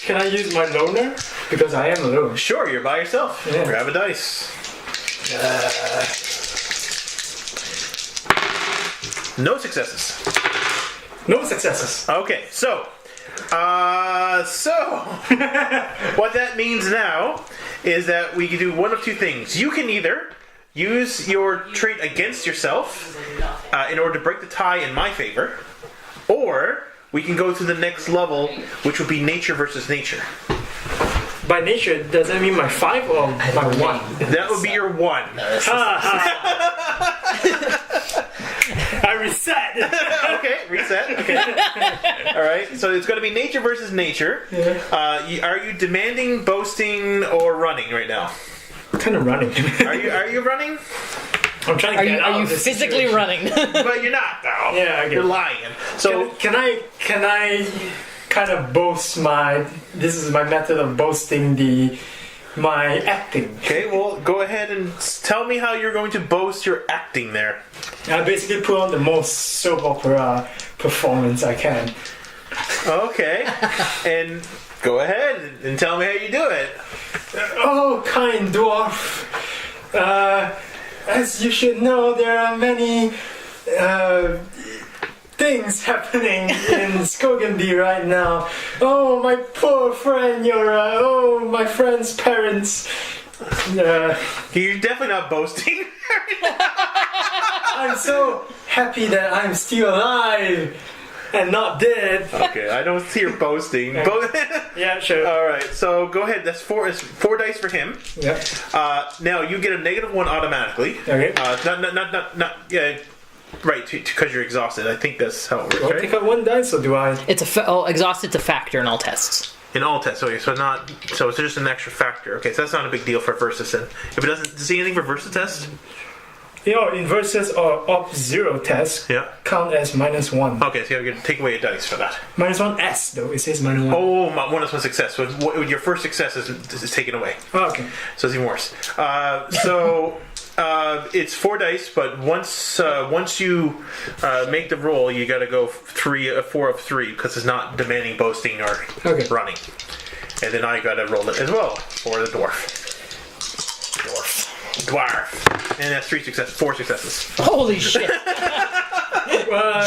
Can I use my loner? Because I am alone. Sure, you're by yourself. Yeah. Grab a dice. No successes. No successes. Okay, so what that means now is that we can do one of two things. You can either use your trait against yourself in order to break the tie in my favor, or we can go to the next level, which would be nature versus nature. By nature, does that mean my 5 or my 1? That would be your 1. I reset. Okay, reset. Okay. All right. So it's going to be nature versus nature. Are you demanding, boasting, or running right now? Kind of running. Are you running? I'm trying to get out. Are you of this physically situation. running? But you're not, though. Yeah, I get you're it. lying. So Can I kind of boast my? This is my method of boasting my acting. okay, well, go ahead and tell me how you're going to boast your acting there. I basically put on the most soap opera performance I can. Okay, and go ahead and tell me how you do it. Oh, kind dwarf. As you should know, there are many things happening in Skoganby right now. Oh, my poor friend Yora. Oh, my friend's parents. You're definitely not boasting. I'm so happy that I'm still alive and not dead. Okay, I don't see your boasting. Yeah, sure. All right, so go ahead. That's four dice for him. Yep. Now you get a -1 automatically. Okay. Not yeah. Right, because you're exhausted. I think that's how it works. Do I Right? pick up 1 dice or do I? It's exhausted's a factor in all tests. In all tests, okay. So it's just an extra factor. Okay, so that's not a big deal for versus then. If it doesn't see anything for versus test. In versus or up 0 test, Yeah. count as -1. Okay, so you have to take away a dice for that. -1s though. It says -1. Oh, -1 success. So your first success is taken away. Oh, okay. So it's even worse. It's 4 dice, but once you make the roll, you got to go 4 of 3 because it's not demanding boasting or running. And then I got to roll it as well for the dwarf. And that's 4 successes. Holy shit!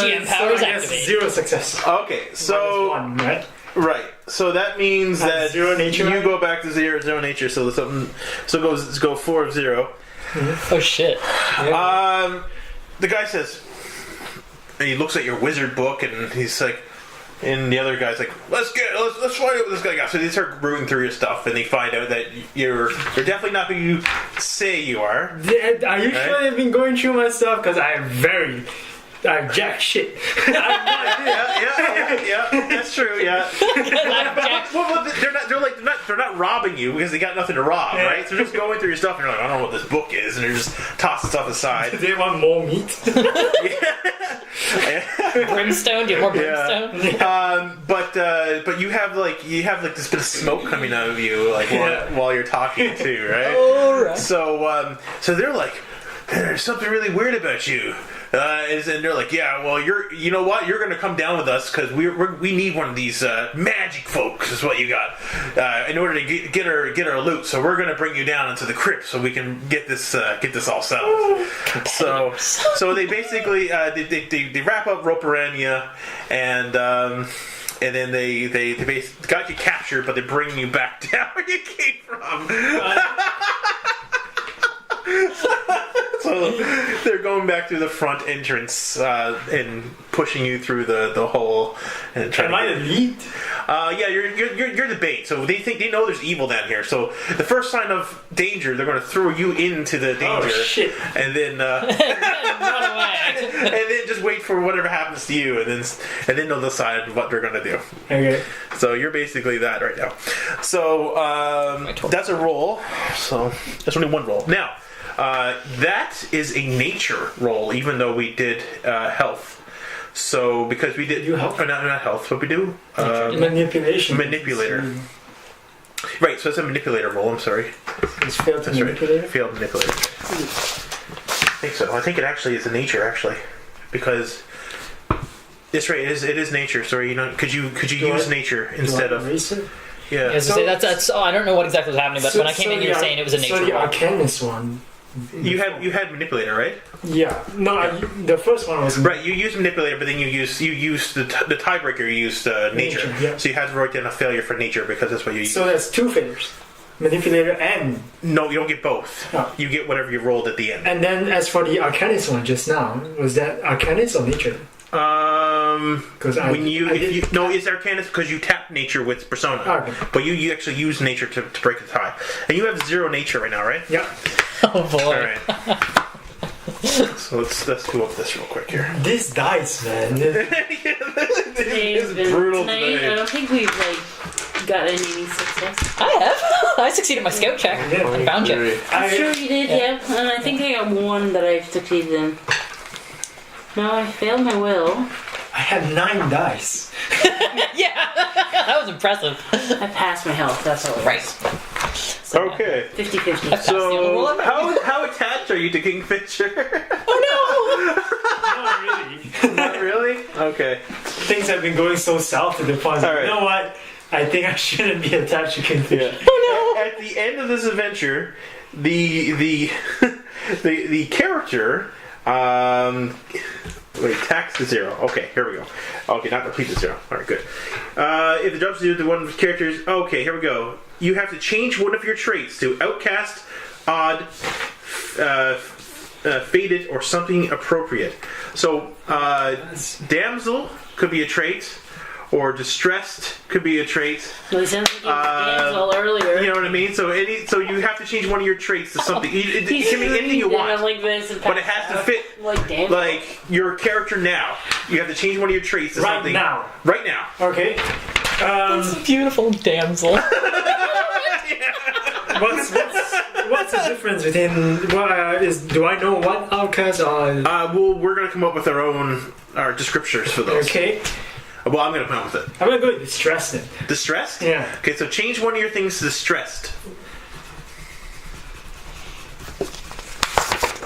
GM powers so I guess activated. 0 success. Okay, so -1, right? right, so that means that 0 nature. you go back to zero nature. So go 4 of 0. Oh shit! The guy says, and he looks at your wizard book, and he's like, and the other guy's like, let's find out what this guy got. So they start rooting through your stuff, and they find out that you're definitely not who you say you are. Are you sure they've been going through my stuff? Because I'm jack shit. Yeah, that's true. Yeah. Well, they're not robbing you because they got nothing to rob, right? So they're just going through your stuff, and you're like, I don't know what this book is, and they're just tossing stuff aside. Do they want more meat? Brimstone? Do you have more brimstone? Yeah. But you have this bit of smoke coming out of you while you're talking too, right? All right. So they're like, there's something really weird about you. And they're like, yeah, well, you know what? You're going to come down with us because we need one of these magic folks. Is what you got in order to get our loot. So we're going to bring you down into the crypt so we can get this all settled. So they basically they wrap up rope around you and then they basically got you captured, but they bring you back down where you came from. So they're going back through the front entrance and pushing you through the hole. And Am I the lead? Yeah, you're the bait. So they know there's evil down here. So the first sign of danger, they're going to throw you into the danger. Oh shit! And then Run away. and then just wait for whatever happens to you, and then they'll decide what they're going to do. Okay. So you're basically that right now. So that's a roll. So that's only 1 roll. Now. That is a nature roll, even though we did health. So because we did health? Not health, but we do Manipulation. manipulator. Right, so it's a manipulator roll. I'm sorry. It's failed to That's manipulate. right. Failed manipulator. I think so. I think it actually is a nature because it's right. It is nature. Sorry, could you use nature instead of? Erase it? Yeah. As I say, that's. Oh, I don't know what exactly was happening, but when I came in, you were saying it was a nature So the roll. Arcanist one. You had manipulator, right? Yeah. No, the first one was Right. You used manipulator, but then you used the tiebreaker. You used nature. Nature, yeah. So you had to write down a failure for nature because that's what you. So that's 2 failures. Manipulator and... No, you don't get both. Oh. You get whatever you rolled at the end. And then as for the Arcanist one just now, was that Arcanist or nature? Because it's Arcanist because you tap nature with Persona, Okay. but you actually use nature to break the tie, and you have 0 nature right now, right? Yeah. Oh boy. All right. So let's go up this real quick here. This dice, man. Today's been brutal tonight. today. I don't think we've got any success. I have. I succeeded my scout check. Yeah. I found you. I'm sure you did, yeah. And I think I got one that I've succeeded in. No, I failed my will. I had 9 dice. Yeah, that was impressive. I passed my health, that's all it was. Right. So, Okay. 50-50. the only roll So I've how attached are you to Kingfisher? Not really. Not really. Okay. Things have been going so south to the point. All right. You know what? I think I shouldn't be attached to Kingfisher. At the end of this adventure, the character wait, tax to 0. Okay, here we go. Okay, not deplete to 0. All right, good. If the job's due to one of the characters, okay, here we go. You have to change one of your traits to outcast, odd, faded, or something appropriate. So, damsel could be a trait, or distressed could be a trait. Well, it sounds like you danced all earlier. You know what I mean? So you have to change one of your traits to something. It can be anything you want, like this and but it has to fit like damn. like your character now. You have to change one of your traits to Right something now. Right now. Okay. Beautiful damsel. What's the difference between do I know what outcasts are? Well, we're gonna come up with our descriptors for those. Okay. Well, I'm gonna come up with it. I'm gonna go with distressed then. Distressed? Yeah. Okay, so change one of your things to distressed,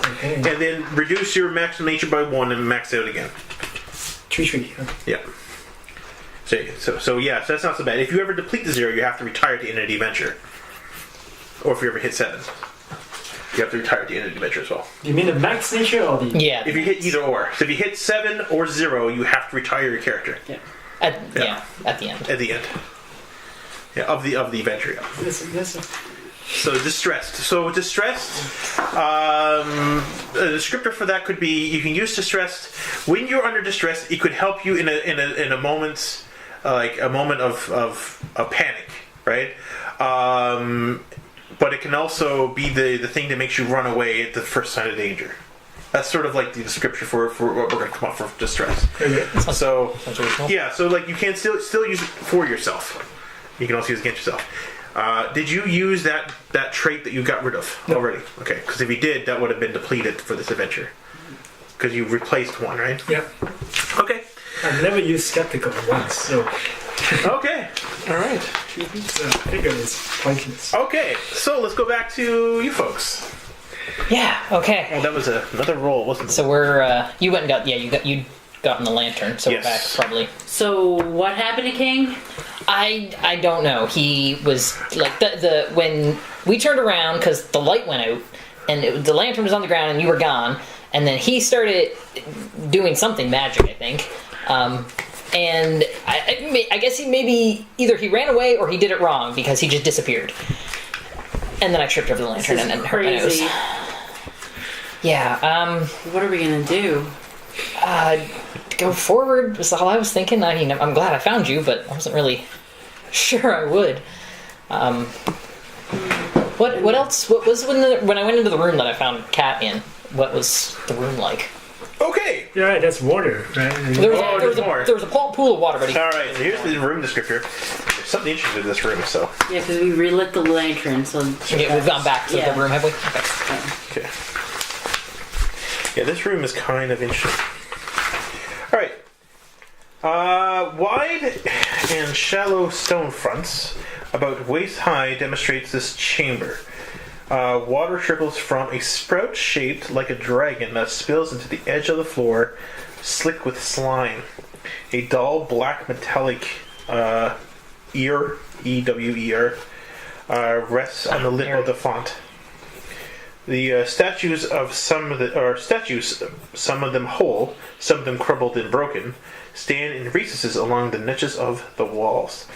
Okay. and then reduce your maximum nature by 1 and max out again. 3. Yeah. So that's not so bad. If you ever deplete to 0, you have to retire at the end of the adventure. Or if you ever hit 7, you have to retire at the end of the adventure as well. You mean the max nature or the? Yeah. If you hit either or. So if you hit 7 or 0, you have to retire your character. Yeah. At the end. At the end. Yeah, of the adventure. Yeah. Listen. So distressed. So distressed. A descriptor for that could be you can use distressed when you're under distress. It could help you in a moment, like a moment of panic, right? But it can also be the thing that makes you run away at the first sign of danger. That's sort of like the description for what we're going to come up for distress. Okay. So Sounds original. yeah, so like you can still use it for yourself. You can also use it against yourself. Did you use that trait that you got rid of already? Okay, because if you did, that would have been depleted for this adventure. Because you replaced one, right? Yeah. Okay. I've never used skeptical once, so Okay. All right. I figure it's pointless. Okay. So let's go back to you folks. Yeah. Okay. Oh, that was another roll, wasn't it? So we're you went and got you got in the lantern. So Yes. we're back probably. So what happened to King? I don't know. He was like the when we turned around because the light went out and the lantern was on the ground and you were gone, and then he started doing something magic, I think. And I guess he maybe either he ran away or he did it wrong because he just disappeared. And then I tripped over the lantern and hurt my nose. Crazy. Yeah. What are we gonna do? Go forward was all I was thinking. I mean, I'm glad I found you, but I wasn't really sure I would. What else? What was when I went into the room that I found Kat in? What was the room like? Okay. Yeah, right, that's water, right? There was, Oh, there was there's more. a pool of water, buddy. All right. So here's the room descriptor. There's something interesting in this room. So. Yeah, because we relit the lantern, so Yeah, we've gone back to Yeah. the room, have we? Okay. Okay. Yeah, this room is kind of interesting. All right. Wide and shallow stone fronts, about waist high, demonstrates this chamber. Water trickles from a sprout shaped like a dragon that spills into the edge of the floor, slick with slime. A dull black metallic ear, E-W-E-R, rests on the lip of the font. The statues, some of them whole, some of them crumbled and broken, stand in recesses along the niches of the walls.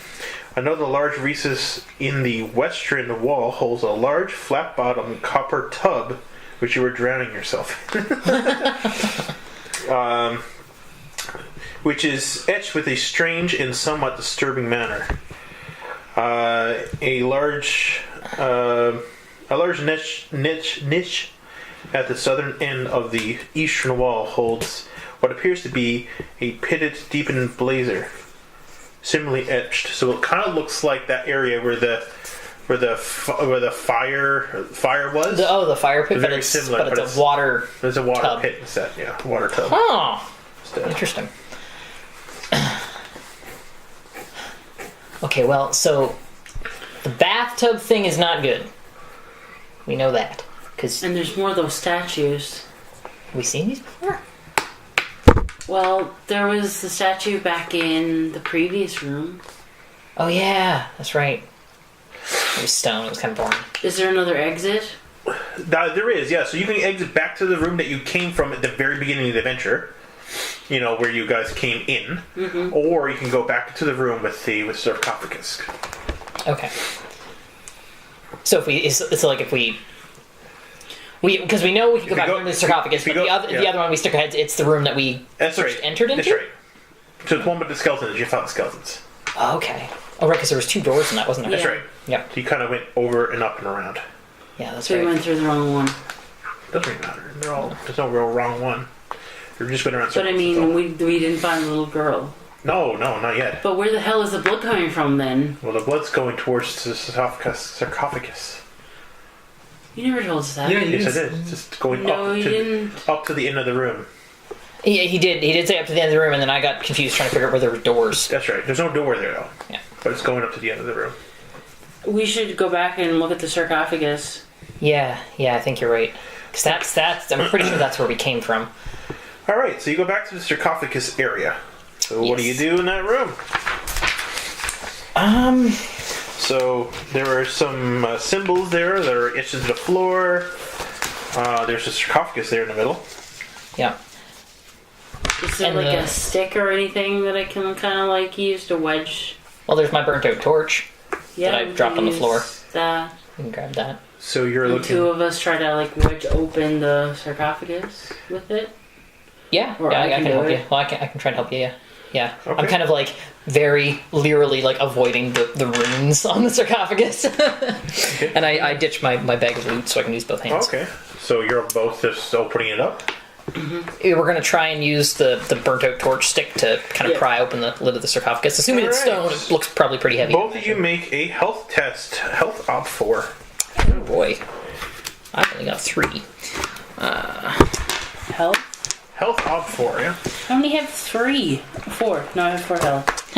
Another large recess in the western wall holds a large flat-bottomed copper tub, which you were drowning yourself in. Which is etched with a strange and somewhat disturbing manner. A large niche at the southern end of the eastern wall holds what appears to be a pitted, deepened blazer, similarly etched. So it kind of looks like that area where the fire was. The fire pit. Very similar, but it's a water. There's a water tub. pit instead. Yeah, water tub. Oh, Instead. interesting. Okay, well, so the bathtub thing is not good. We know that because And there's more of those statues. we seen these before. Well, there was the statue back in the previous room. Oh yeah, that's right. It was stone. It was kind of boring. Is there another exit? There is, yeah. So you can exit back to the room that you came from at the very beginning of the adventure. You know, where you guys came in. Mm-hmm. Or you can go back to the room with sarcophagus. Okay. So it's like if we because we know we can go back to the sarcophagus, but the other one we stick our heads. It's the room that we first entered into. That's right. So it's one with the skeletons. You found the skeletons. Oh, okay. Oh, right, because there was 2 doors in that, wasn't there? That's right. Yep. So you kind of went over and up and around. Yeah, that's So right. we went through the wrong one. Doesn't really matter. There's no real wrong one. You're just going around But I circles. mean, we didn't find the little girl. No, not yet. But where the hell is the blood coming from then? Well, the blood's going towards the sarcophagus. You never told us that. Yeah, you Yes, I did. did. It's just going No, you didn't. up to the end of the room. Yeah, he did say up to the end of the room, and then I got confused trying to figure out where there were doors. That's right. There's no door there, though. Yeah. But it's going up to the end of the room. We should go back and look at the sarcophagus. Yeah, I think you're right. Because that's I'm pretty sure that's where we came from. All right, so you go back to the sarcophagus area. So what do you Yes. do in that room? So there are some symbols there that are etched into the floor. There's a sarcophagus there in the middle. Yeah. Is there And like the- a stick or anything that I can kind of like use to wedge? Well, there's my burnt out torch. Yeah, I we dropped can on the floor. use That. You can grab that. So you're The looking. 2 of us try to like wedge open the sarcophagus with it. Yeah, Or yeah, I I can can do help it. you. Well, I can try and help you. Yeah. Okay. I'm kind of like very leerily like avoiding the runes on the sarcophagus, and I ditched my bag of loot so I can use both hands. Okay. So you're both just opening it up. We're gonna try and use the burnt out torch stick to kind of Yeah. pry open the lid of the sarcophagus. Assuming it's Alright. stone, it looks probably pretty heavy. Both of you make a health test. Health op 4. Oh boy, I've only got 3. Health? Health op 4, yeah? I only have 3. 4. No, I have 4 health.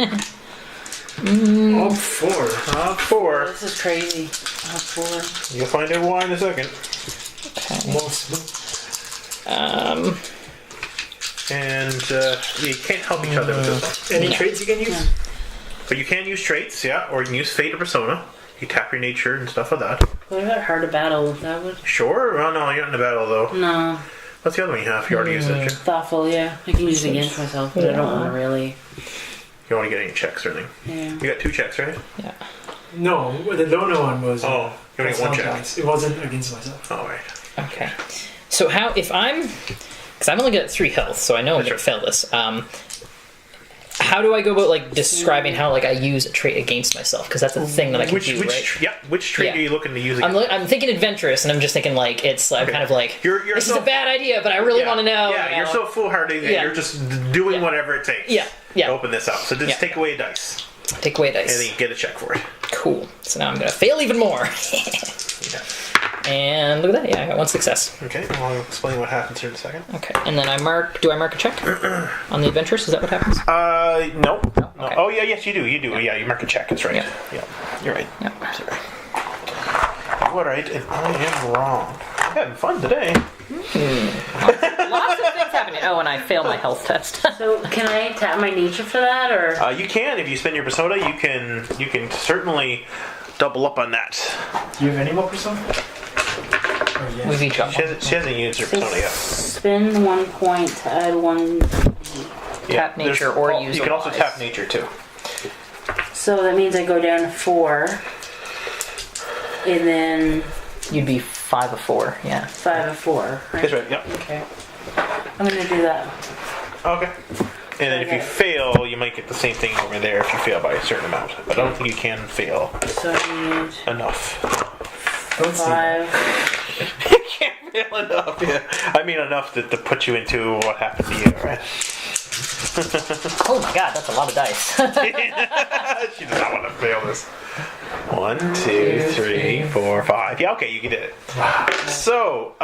Oh, 4. Op 4. This is crazy. I have 4. You'll find out why in a second. Most. And you can't help each other with this one. Any traits you can use? But you can use traits, yeah, or you can use Fate or Persona. You tap your nature and stuff like that. What about hard to battle? That would. Sure. Oh, no, you're not in the battle, though. No. What's the other one you have? You already used it, didn't you? Thoughtful, yeah. I can use it against myself, but I don't want to really. You don't want to get any checks or anything. Yeah. You got 2 checks, right? Yeah. No, the Lona one was. Oh, you only that's have 1 not check. nice. It wasn't against myself. Oh, right. Okay. So how if I'm because I've only got 3 health, so I know I'm gonna fail this. How do I go about like describing how like I use a trait against myself? Because that's a thing that I can Which do, right? which trait Yeah. are you looking to use? I'm thinking adventurous, and I'm just thinking like I'm kind of like You're this so- is a bad idea, but I really want to know. Yeah, you know? you're so foolhardy that Yeah. you're just doing Yeah. whatever it takes. Yeah. To open this up. So just Yeah. take away a dice, Take away dice. and then you get a check for it. Cool. So now I'm gonna fail even more. Yeah. And look at that. Yeah, I got 1 success. Okay, I'll explain what happens here in a second. Okay. And then do I mark a check on the adventurous? Is that what happens? No. Okay. Oh, yeah, yes, you do. You do. Yeah, you mark a check. That's right. Yeah. You're right. Yeah. Sorry. You're right, and I am wrong. I'm having fun today. Lots of things happening? Oh, and I failed my health test. So can I tap my nature for that, or? You can, if you spend your persona, you can certainly double up on that. Do you have any more persona? Oh, yes. We've each got one. She hasn't used her persona yet. Spend 1 point to add 1. Tap nature or use. You can also tap nature too. So that means I go down to 4, and then You'd be 5 of 4. Yeah. 5 of 4. Right? That's right. Yep. Okay. I'm gonna do that. Okay. And then if you fail, you might get the same thing over there if you fail by a certain amount. But I don't think you can fail So I need enough. Don't see that. 5. You can't fail enough. Yeah. I mean enough to put you into what happened to you, right? Oh my god, that's a lot of dice. She does not want to fail this. 1, 2, 3, 4, 5. Yeah, okay, you did it. So,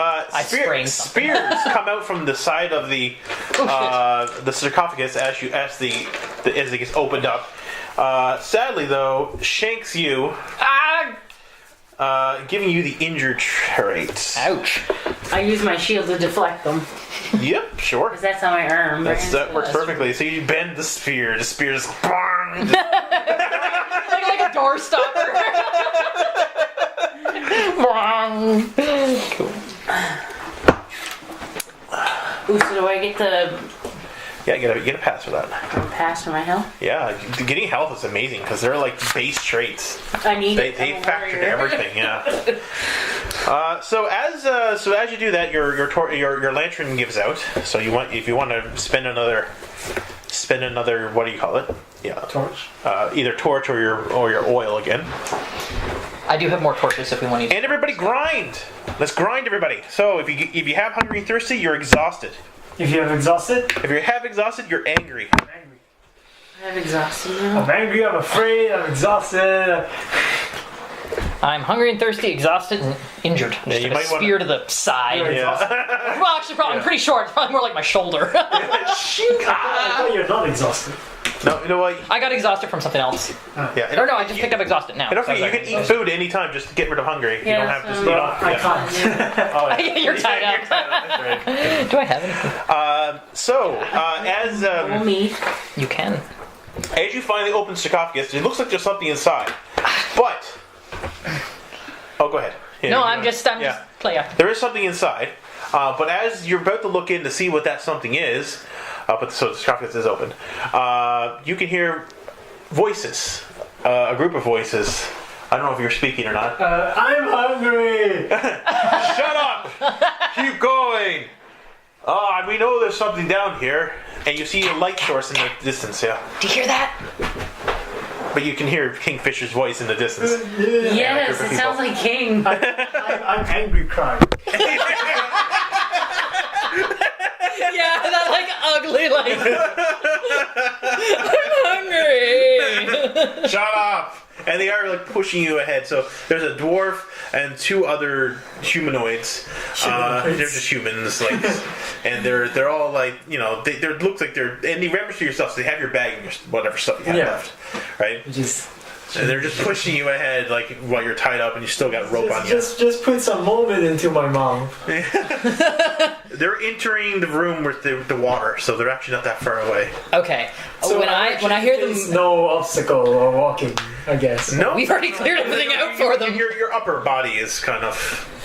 sprained something. spears come out from the side of the sarcophagus as it gets opened up. Sadly, though, shanks you, giving you the injured traits. Ouch. I use my shield to deflect them, Yep, sure. because that's on my arm. That works perfectly. So you bend the spear. The spear just bang, Like a door stopper. Cool. Ooh, so do I get the yeah, get a pass for that. pass for my health? Yeah, getting health is amazing because they're like base traits. I need They it. I'm a factored warrior. everything, yeah. So as you do that, your lantern gives out. So if you want to spend another, what do you call it? Yeah, Torch. either torch or your oil again. I do have more torches if we want to use. And everybody grind. Let's grind, everybody. So if you have hungry and thirsty, you're exhausted. If you have exhausted, If you have exhausted, you're angry. I'm angry. I have exhausted now. I'm angry, I'm afraid, I'm exhausted. I'm hungry and thirsty, exhausted, and injured. Just you took a might spear to the side. You're Yeah. exhausted. Well, actually, probably I'm pretty short. It's probably more like my shoulder. I thought you're not exhausted. No, you know what? I got exhausted from something else. Yeah. Or no, I just picked up exhausted now. And don't forget, you can eat food anytime just to get rid of hunger. You Yeah, don't have to. so- You don't, I yeah. can't. Oh, yeah. You're tied up. That's right. Do I have anything? Roll me. You can. As you finally open the sarcophagus, it looks like there's something inside. But go ahead. Yeah, No, you I'm wanna- just playing. There is something inside, but as you're about to look in to see what that something is, so the sarcophagus is open, you can hear voices, a group of voices. I don't know if you're speaking or not. I'm hungry. Shut up! Keep going! We know there's something down here, and you see a light source in the distance, yeah. Do you hear that? But you can hear Kingfisher's voice in the distance. Yes, group of it sounds people. like King. I'm angry crying. Yeah, that like ugly like. I'm hungry. Shut up! And they are like pushing you ahead. So there's a dwarf and 2 other humanoids. They're just humans, like, and they're all like, they look like they're. And you remember to yourself, so they have your bag and your whatever stuff you have Yeah. left, right? Just And they're just pushing you ahead, like while you're tied up and you still got rope on you. just put some moment into my mouth. They're entering the room with the water, so they're actually not that far away. Okay. So when I hear there's them, no obstacle or walking, I guess. No, we've already cleared everything out for them. Your upper body is kind of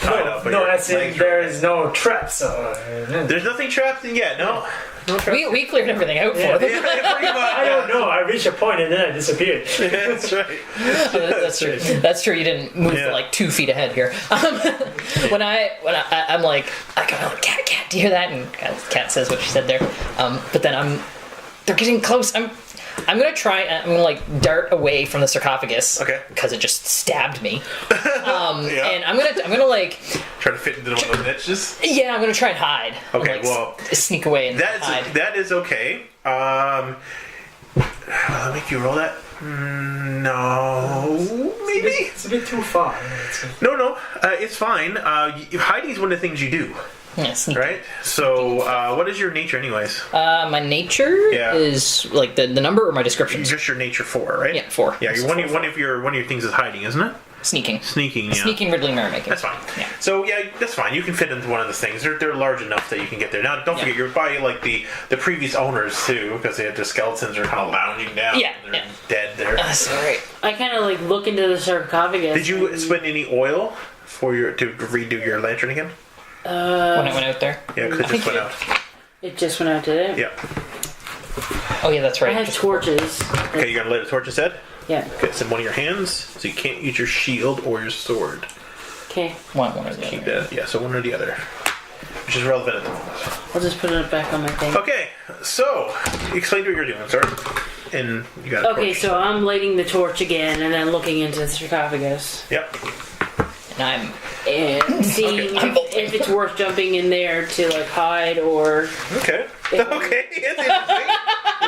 tied up. But No, your that's it. legs are There okay. is no traps. There's nothing trapped in yet. No. No traps. We cleared everything out Yeah. for them. Yeah, pretty much. I don't know. I reached a point and then I disappeared. That's right. That's true. That's true. You didn't move Yeah. like 2 feet ahead here. When I'm like, I go, oh, cat, do you hear that? And cat says what she said there. But then they're getting close. I'm gonna like dart away from the sarcophagus. Okay. Because it just stabbed me. Yeah. And I'm gonna like, Try to fit into one of those niches. yeah, I'm gonna try and hide. Okay, Like, well, sneak away and hide. that is okay. Will I make you roll that? No, maybe. It's a bit too far. No, it's fine. Hiding is one of the things you do, Yeah, sneak. right? So, what is your nature, anyways? My nature Yeah. is like the number or my descriptions. Just your nature 4, right? Yeah, 4. Yeah, one of your things is hiding, isn't it? Sneaking. Sneaking, yeah. Sneaking, riddling, merrymaking. That's fine. Yeah. So yeah, that's fine. You can fit into one of those things. They're large enough that you can get there. Now, don't forget, you're by like the previous owners too, because they have the skeletons are kind of lounging down. Yeah, and they're dead there. Sorry. I kind of like look into the sarcophagus. Did you spend any oil to redo your lantern again? When it went out there. Yeah, because it just went out. It just went out today. Yeah. Oh yeah, that's right. I have torches. Okay, you're gonna light a torch instead. Yeah. Okay, it's in one of your hands, so you can't use your shield or your sword. Okay. One or the Keep other. that. Yeah, so one or the other, which is relevant at the moment. I'll just put it back on my thing. Okay, so explain what you're doing, sir. And you got. Okay, so I'm lighting the torch again and then looking into the sarcophagus. Yep. And And seeing if it's worth jumping in there to like hide or Okay. Okay. It's interesting.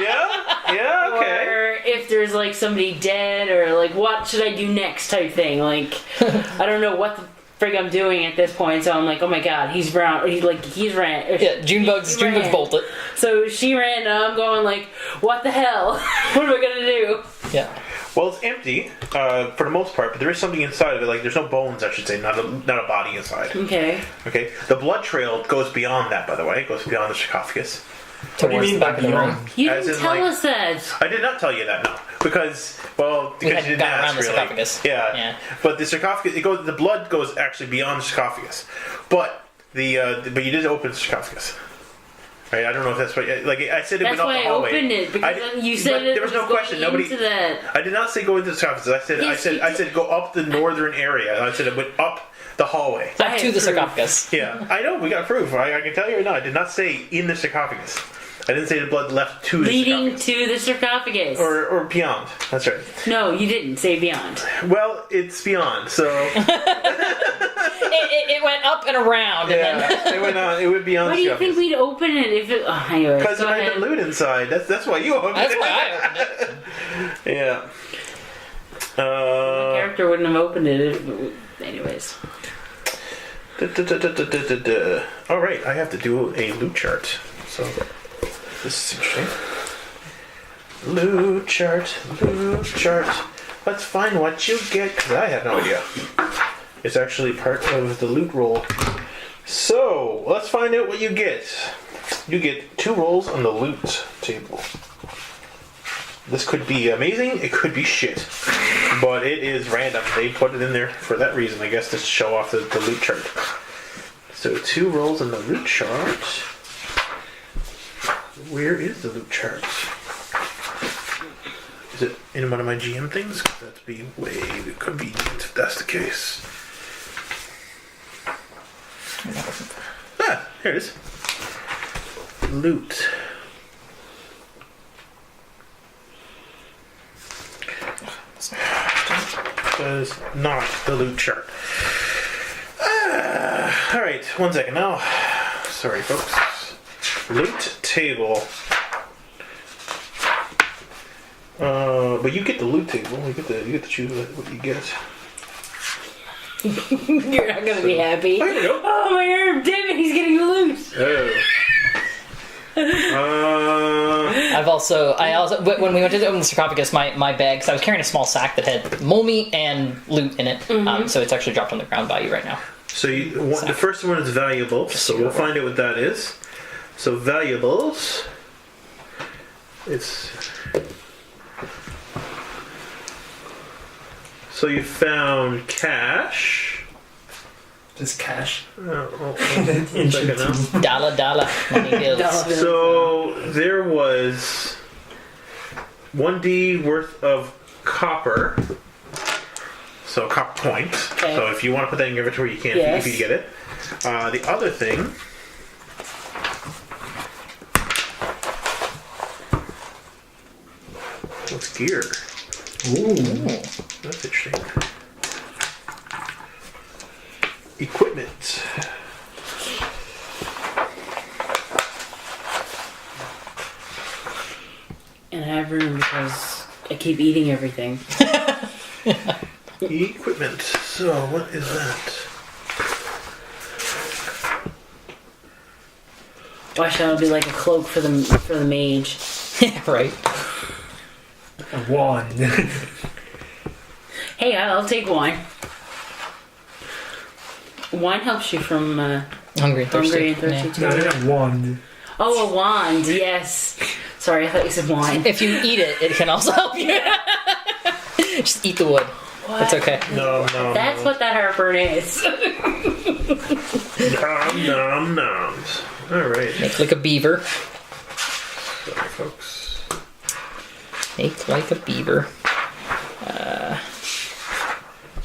Yeah. Okay. or if there's like somebody dead or like what should I do next type thing. Like I don't know what the frig I'm doing at this point, so I'm like, oh my god, he's ran. yeah, Junebugs bolted. So she ran and I'm going like, what the hell? What am I gonna do? Yeah. Well, it's empty for the most part, but there is something inside of it. Like there's no bones, I should say, not a body inside. Okay. Okay. The blood trail goes beyond that, by the way. It goes beyond the sarcophagus. What do you mean by Back in the beyond? room. You As didn't in, tell like- us that. I did not tell you that, no, because We you hadn't didn't gotten ask around the really. sarcophagus. Yeah. But the sarcophagus, the blood goes actually beyond the sarcophagus, but but you did open the sarcophagus. Right, I don't know if that's what. Like I said, it That's went up why the I hallway. opened it because then you said but it there was no going question. Nobody. into that. I did not say go into the sarcophagus. Yes, you I said go up the northern area. I said it went up the hallway. Up to the approve. sarcophagus. Yeah, I know. We got proof. I can tell you right now. I did not say in the sarcophagus. I didn't say the blood left to the Leading sarcophagus. to the sarcophagus. Or beyond. That's right. No, you didn't say beyond. Well, it's beyond. So It went up and around, and yeah, then it went on. It went beyond. Why do you think we'd open it if it? Oh, anyways, Because go it had ahead. the loot inside. That's why you opened that's it. why I opened it. Yeah. The character wouldn't have opened it. Anyways. All right, I have to do a loot chart. So this is interesting. Loot chart. Let's find what you get, because I have no idea. It's actually part of the loot roll. So let's find out what you get. You get 2 rolls on the loot table. This could be amazing, it could be shit. But it is random. They put it in there for that reason, I guess, to show off the loot chart. So 2 rolls on the loot chart. Where is the loot chart? Is it in one of my GM things? That'd be way convenient if that's the case. Ah, here it is. Loot. Does not the loot chart. Alright, 1 second now. Sorry, folks. Loot table. But you get the loot table. You get to choose what you get. You're not gonna be happy. There you go. Oh my god, damn it, he's getting loot. Oh. I also when we went to open the sarcophagus, my bag, because I was carrying a small sack that had mole meat and loot in it, so it's actually dropped on the ground by you right now. So the first one is valuables. So we'll find out what that is. So valuables. So you found cash. Just cash. Second now. Dollar, money bills. So there was 1D worth of copper. So copper points. Okay. So if you want to put that in your inventory, you can Yes. if you get it. The other thing. What's gear? Ooh. That's interesting. Equipment. And I have room because I keep eating everything. Equipment. So what is that? Watch that'll be like a cloak for the mage. Yeah, right. A wand. Hey, I'll take one. Wine helps you from Hungry and thirsty. and thirsty No, too. I have wand. Oh, a wand, yes. Sorry, I thought you said wine. If you eat it, it can also help you. Just eat the wood. What? It's okay. No. That's what that heartburn is. Nom noms. All right. Make like a beaver. Sorry, folks. Make like a beaver.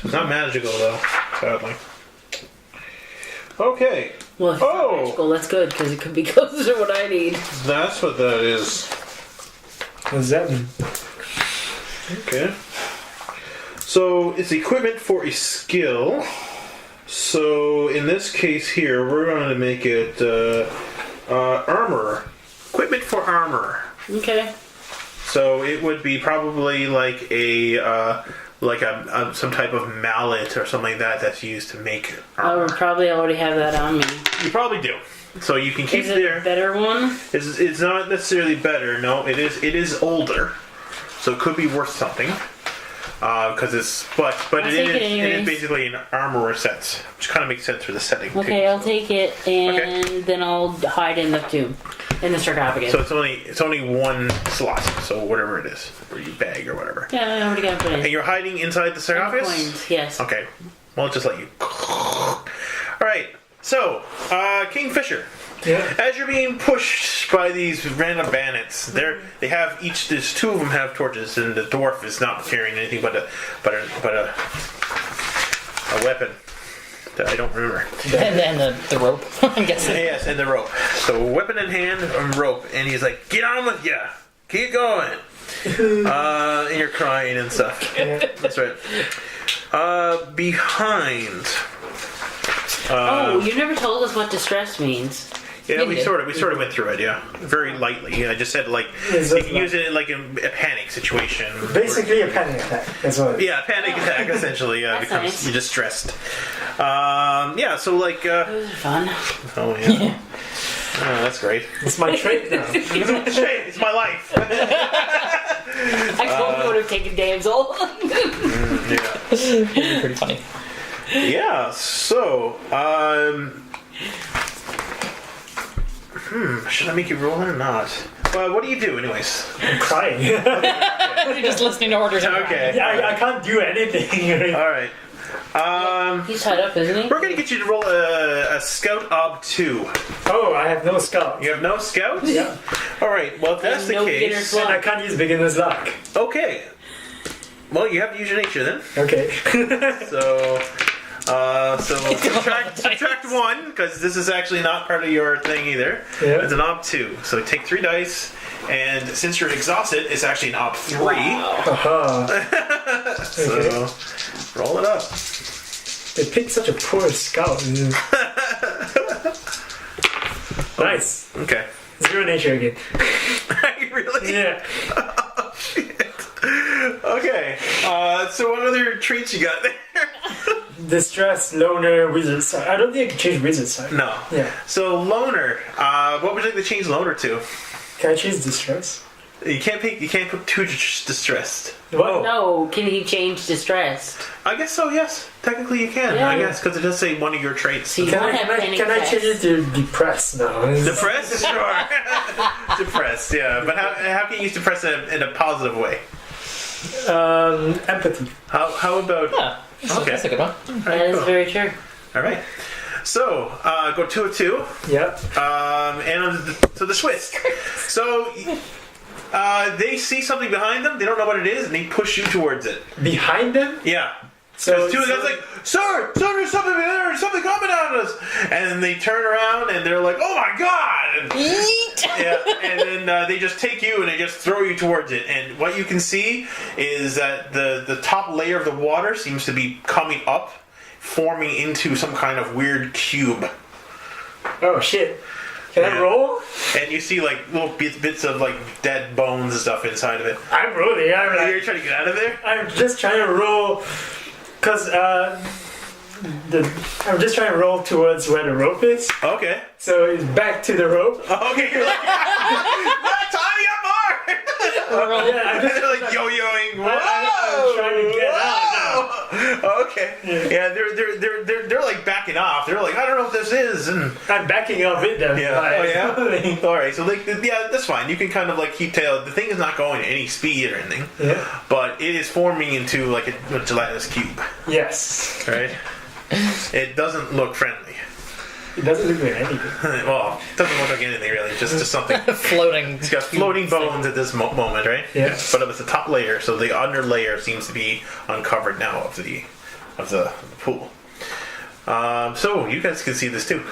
It's not magical though, sadly. Okay. Well, if it's not magical, that's good, because it could be closer to what I need. That's what that is. What does that mean? Okay. So it's equipment for a skill. So in this case here, we're going to make it armor. Equipment for armor. Okay. So it would be probably like a some type of mallet or something like that that's used to make I armor. would probably already have that on me. You probably do. So you can keep Is it there. a better one? It's not necessarily better. No, it is older, so it could be worth something. Because it's but I'll it take it is anyways. basically an armorer set, which kind of makes sense for the setting. Okay, too. I'll take it, and then I'll hide in the tomb, in the sarcophagus. So it's only one slot, so whatever it is, or you bag or whatever. Yeah, I already got it put in. And you're hiding inside the sarcophagus. Coins, yes. Okay, well, I'll just let you. All right. So, Kingfisher. Yeah. As you're being pushed by these random bandits, they have each. There's two of them have torches, and the dwarf is not carrying anything but a weapon that I don't remember. And then the rope, I'm guessing. Yes, and the rope. So weapon in hand and rope, and he's like, "Get on with ya, keep going." And you're crying and stuff. That's right. Behind. You never told us what distress means. Yeah, we sort of went through it. Yeah, very lightly. I just said like Is you it can like- use it like in a panic situation. Basically a panic attack. That's what. Yeah, panic attack essentially That's becomes nice. you're just stressed. Yeah, so like Those are fun. oh yeah, oh, that's great. It's my trait now. It's my life. I totally would have taken damsel. Yeah. It'd be pretty funny. Yeah, so, should I make you roll or not? Well, what do you do, anyways? I'm crying. You're just listening to orders. Okay. I can't do anything. All right. He's tied up, isn't he? We're going to get you to roll a Scout Ob 2. Oh, I have no scout. You have no Scouts? Yeah. All right, well, if that's And the no case... beginner's And I luck. can't use beginner's luck. Okay. Well, you have to use your nature, then. Okay. So subtract 1, because this is actually not part of your thing either. Yeah. It's an Ob 2. So take 3 dice, and since you're exhausted, it's actually an Ob 3. Aha. So roll it up. They picked such a poor scout. Nice. Okay. Zero nature again. Really? Yeah. Okay. So what other traits you got there? Distress, loner, wizard side. I don't think I can change wizard side. No. Yeah. So loner. What would you like to change loner to? Can I change distress? You can't put 2 distressed. What? No, can he change distressed? I guess so. Yes. Technically, you can. Yeah. I guess because it does say one of your traits. See, Can won't I, have can I, panic can I attacks. change it to depressed now? Depressed? Sure. Depressed, yeah. But how can you use depressed in a positive way? Empathy. How about... Yeah, that's a good one. That is very true. All right. So, go 2 of 2. Yep. So the twist. So, they see something behind them, they don't know what it is, and they push you towards it. Behind them? Yeah. So Because 2 of the guys like, Sir, there's something there, there's something coming at us! And then they turn around and they're like, oh my god! And, Yeet! yeah, and then they just take you and they just throw you towards it. And what you can see is that the top layer of the water seems to be coming up, forming into some kind of weird cube. Oh shit. Can I Yeah. roll? And you see like little bits of like dead bones and stuff inside of it. I'm rolling. You're trying to get out of there? I'm just trying to roll, cause I'm just trying to roll towards where the rope is. Okay. So it's back to the rope. Okay, you're like, tie me up more! Yeah, I'm just They're like yo-yoing. Whoa! I'm trying to get out now. Oh, okay. Yeah, they're like backing off. They're like, I don't know what this is, and I'm backing up with them. yeah. Oh, yeah. All right. So yeah, that's fine. You can kind of like keep tail. The thing is not going at any speed or anything. Yeah. But it is forming into like a gelatinous cube. Yes. Right. It doesn't look friendly. It doesn't look like anything. Well, it doesn't look like anything really. Just something. Floating. It's got floating bones at this moment, right? Yeah. But it was the top layer, so the under layer seems to be uncovered now of the pool. So you guys can see this too,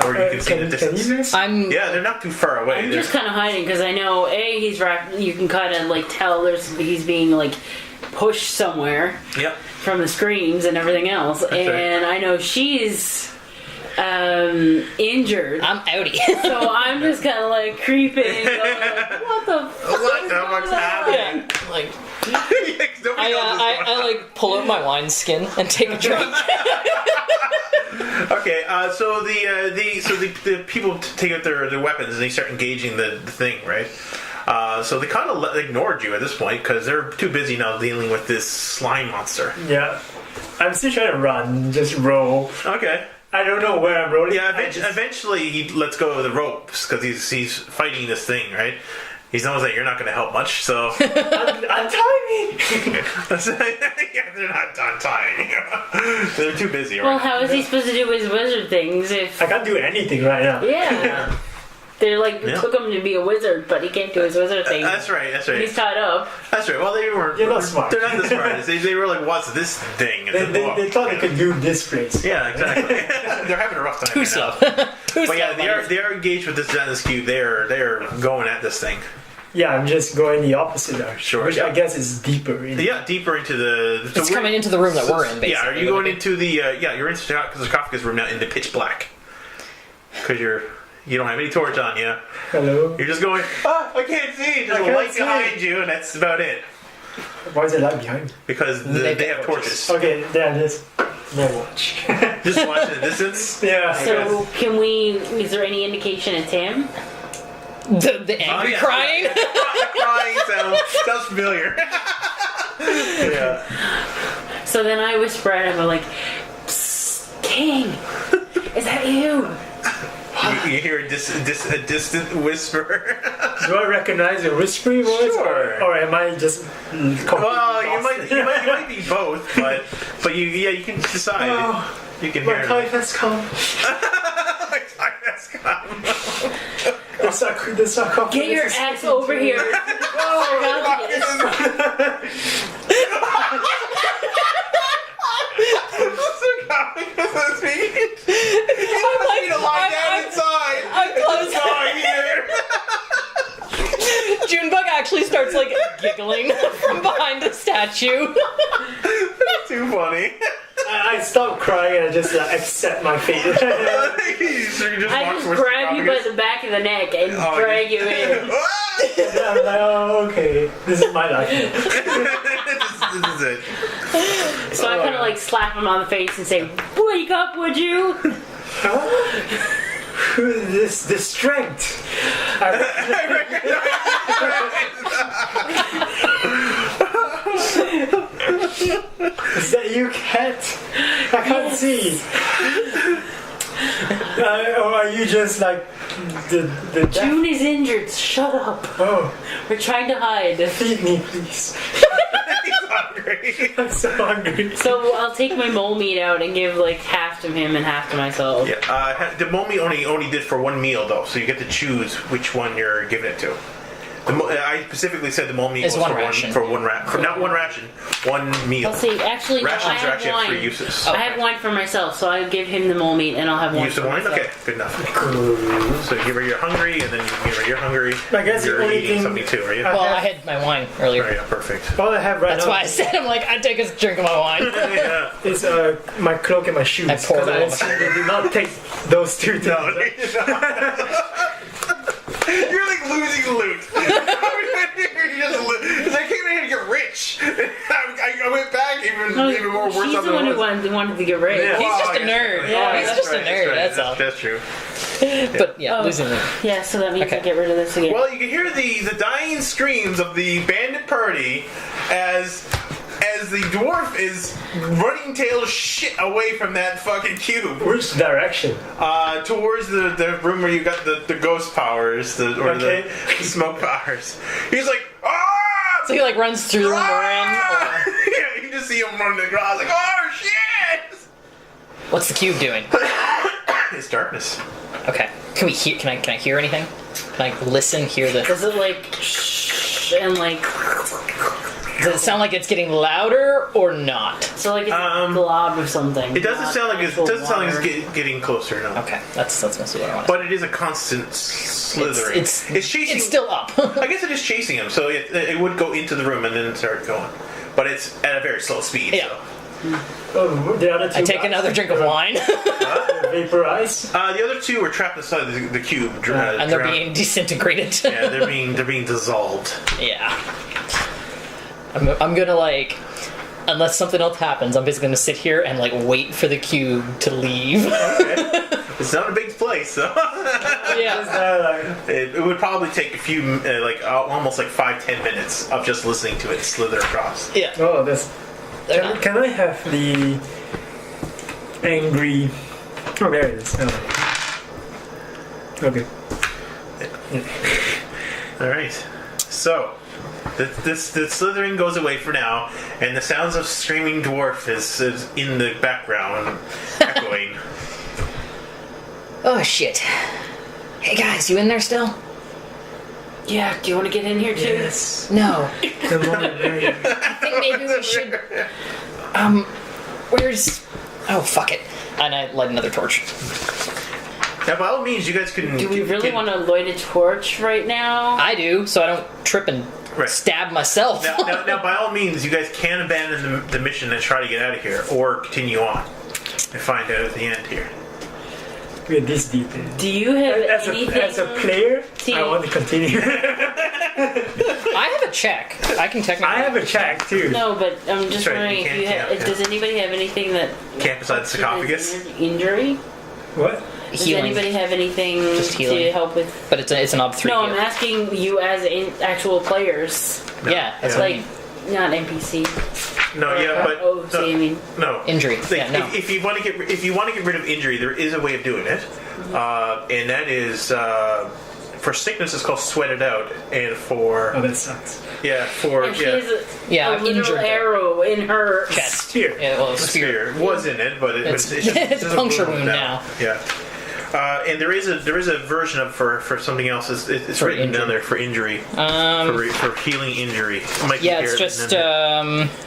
or you can see the distance. Yeah, they're not too far away. I'm just kind of hiding because I know he's wrapped. You can kind of like tell he's being like pushed somewhere. Yep. From the screams and everything else, and I know she's injured. I'm outie. So I'm just kind of like creeping, going, what the fuck's happening? Yeah, like I like pull out my wine skin and take a drink. Okay, so the people take out their weapons and they start engaging the thing, right? So they kind of ignored you at this point because they're too busy now dealing with this slime monster. Yeah, I'm still trying to run, just roll. Okay. I don't know where I'm rolling. Yeah, eventually he lets go of the ropes because he's fighting this thing, right? He knows that you're not going to help much, so... Untie me! Yeah, they're not untying you. They're too busy right Well, now. how is he supposed to do his wizard things if... I can't do anything right now. Yeah. They're like, Yeah. took him to be a wizard, but he can't do his wizard thing. That's right. He's tied up. That's right. Well, they weren't... You're not smart. They're not the smartest. They were like, what's this thing? They thought they could do this place. Yeah, exactly. They're having a rough time. Who's up? But yeah, they are engaged with this gelatinous cube. They're going at this thing. Yeah, I'm just going the opposite direction. Sure. Which I guess is deeper. Yeah, deeper into the... It's coming into the room that we're in, basically. Yeah, are you going into the... you're in the sarcophagus room now in the pitch black. Because you don't have any torch on you. Hello? You're just going, I can't see. There's a light behind you, and that's about it. Why is there light behind me? Because they have torches. Okay, then just watch. Just watch the distance. Yeah. So, is there any indication it's him? The angry crying? The crying sounds familiar. Yeah. So then I whisper at him, I'm like, Psst, King, is that you? You hear a distant whisper. Do I recognize a whispery voice? Sure. Or am I just Well, you might be both, but you can decide. Oh, you can my hear time has come. My time has come. The sarcophagus. Get your ass over here. Junebug actually starts like giggling from behind the statue. That's too funny. I stop crying and I just accept my fate. So you I just grab you by the back of the neck and drag you in. And I'm like, oh, okay, this is my life. This is it. So I kind of like slap him on the face and say, "Wake up, would you?" Who is this strength? Is that you, Cat? I can't see. Or are you just like the June is injured. Shut up. Oh, We're trying to hide. feed me, please. He's hungry. I'm so hungry. So I'll take my mole meat out and give like half to him and half to myself. Yeah. The mole meat only did for one meal though, so you get to choose which one you're giving it to. I specifically said the mole meat was one for ration. not one ration, one meal. I'll see. Actually, no, I Rations are have actually have wine. three uses. I have wine for myself, so I'll give him the mole meat and I'll have wine Use the for wine? myself. Okay, good enough. So you give her you're hungry, and then you give her you're hungry. I guess the you're only eating thing- something too, are you? Well, I had my wine earlier. Oh, yeah, perfect. All I have right That's now why I said I'm like, I'd take a drink of my wine. Yeah. is my cloak and my shoes. I poured Because it I all assume they did not take those two things. No, you're like losing loot. I came in here to get rich. I went back even more worse. He's the one who wanted to get rich. Yeah. He's just a Yes, nerd. right. Yeah, That's he's just a right, nerd. right. That's all. That's true. But yeah, Oh. losing loot. Yeah, so that means Okay. I get rid of this again. Well, you can hear the dying screams of the bandit party as as the dwarf is running tail shit away from that fucking cube. Which direction? Towards the room where you got the ghost powers, the smoke powers. He's like, ah! So he like runs through the room we're in. Or... Yeah, you just see him running across like, oh shit! What's the cube doing? It's darkness. Okay. Can we hear? Can I hear anything? Can I listen? Hear the? Does it like shh and like? Does it sound like it's getting louder or not? So like it's glob or something. It doesn't sound like it's getting closer now. Okay, that's mostly what I want. But it is a constant slithering. It's chasing. It's still up. I guess it is chasing him, so it would go into the room and then start going. But it's at a very slow speed. Yeah. So. Oh, the other two. I take another drink of wine. Vaporize. The other two are trapped inside the cube, and they're being disintegrated. Yeah, they're being dissolved. Yeah. I'm gonna like, unless something else happens, I'm basically gonna sit here and like wait for the cube to leave. Okay. It's not a big place, so. Yeah. It would probably take a few, almost like 5-10 minutes of just listening to it slither across. Yeah. Oh, that's. Can I have the angry? Oh, there it is. Oh. Okay. All right. So, the slithering goes away for now, and the sounds of screaming dwarf is in the background, echoing. Oh shit. Hey guys, you in there still? Yeah. Do you want to get in here too? Yes. No. Come on, Mary. I think maybe we should. Where's? Oh fuck it. And I light another torch. Now, by all means, you guys can. Do we really want to light a torch right now? I do, so I don't trip and stab myself. Now, by all means, you guys can abandon the mission and try to get out of here, or continue on and find out at the end here. We're this deep in. Do you have anything? As a player, I want to continue. I have a check. I can technically. I have a check too. No, but I'm just That's right, wondering you if you can't have. camp, Does anybody have anything that Camp beside the sarcophagus? Injury? What? Does Healing. anybody have anything Just healing. to help with? But it's an ob 3. No, I'm heal. asking you as actual players, Yeah, that's Yeah. what I like mean. not NPC. No, yeah, but Oh, so you mean no Injury. Like, Yeah, no. if you want to get rid of injury, there is a way of doing it, and that is for sickness it's called sweat it out, and for Oh, that sucks. and she has a I've literal injured her. arrow in her Chest. Spear. Yeah, well, spear was in it, but it's it's a puncture wound now. Yeah. And there is a version of for something else. It's For written down injury. there for injury, for healing injury. Mike, Yeah, you it's hear it, just and then-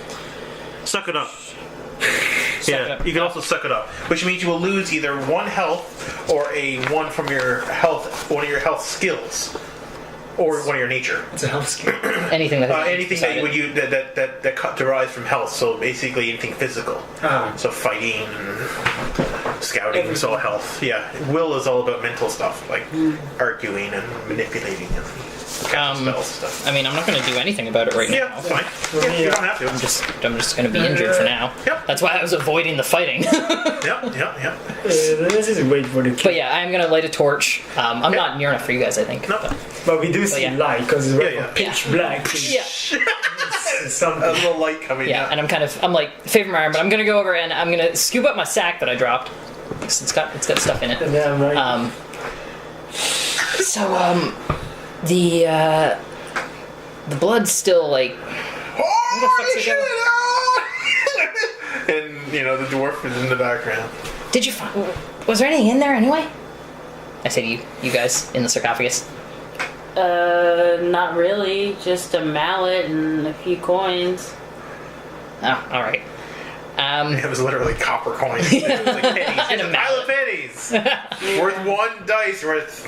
suck it up. it up. You can also suck it up, which means you will lose either 1 health or one from your health, one of your health skills, or one of your nature. It's a health skill. anything that Anything that would you that derives from health. So basically anything physical. So fighting, and scouting is all health. Yeah, will is all about mental stuff like arguing and manipulating and casting spells and stuff. I mean, I'm not going to do anything about it right Yeah, now. that's fine. Yeah, you don't have to. I'm just going to be injured for now. Yep. That's why I was avoiding the fighting. Yep. Let's just wait for the. But yeah, I'm going to light a torch. I'm not near enough for you guys, I think. No. But we do see yeah. light because it's Yeah. pitch black. Yeah. Something. A little light coming Yeah, down. and I'm like favor my arm, but I'm gonna go over and I'm gonna scoop up my sack that I dropped. It's got stuff in it. And then I'm like, The blood's still like. Holy shit! And the dwarf is in the background. Did you find? Was there anything in there anyway? I say to you guys in the sarcophagus. not really, just a mallet and a few coins. Oh, all right. It was literally copper coins. It was like pennies. And a It's a pile of pennies. Worth 1 dice worth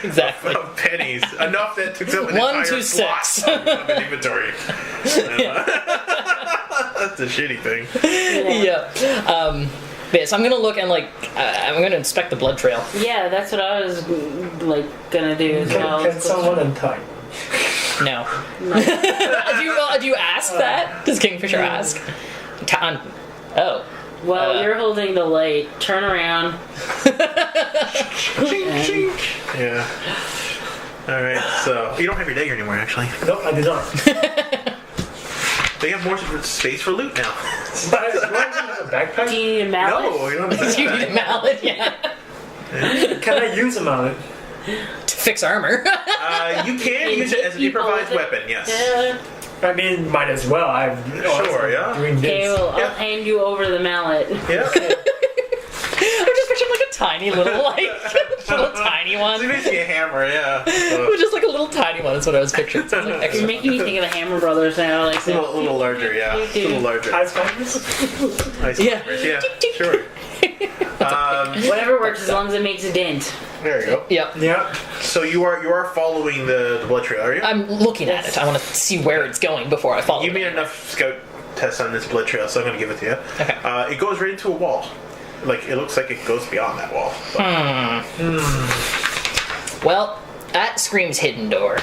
Exactly. of pennies. Enough that took up an 1 entire to slot 6. of an inventory. That's a shitty thing. Yeah. But yeah, so I'm gonna look and I'm gonna inspect the blood trail. Yeah, that's what I was gonna do as well. can someone untie? No. do you ask that? Does Kingfisher ask? Oh. Well, you're holding the light. Turn around. Yeah. Alright, so you don't have your dagger anymore, actually. No, I did not. They have more space for loot now. But do I have a Do backpack? you need a mallet? No, you don't have You need a that. mallet, yeah. Can I use a mallet? To fix armor. You can use it as an improvised weapon, yes. I mean, might as well. Sure, yeah. Doing Okay, this. well, I'll Yeah. hand you over the mallet. Yeah. I'm just picturing like a tiny little, little tiny It's one. basically a hammer, yeah. So, Just like a little tiny one is what I was picturing. So it's like You're extra. making me think of the Hammer Brothers now. Like, a little larger, yeah. A little larger. Ice climbers? Nice Yeah. numbers, yeah. Sure. Whatever works as long as it makes a dent. There you go. Yep. Yeah. So you are following the blood trail, are you? I'm looking at it. I want to see where it's going before I follow You it. made enough scout tests on this blood trail, so I'm going to give it to you. Okay. It goes right into a wall. Like, it looks like it goes beyond that wall. But Well, that screams hidden door.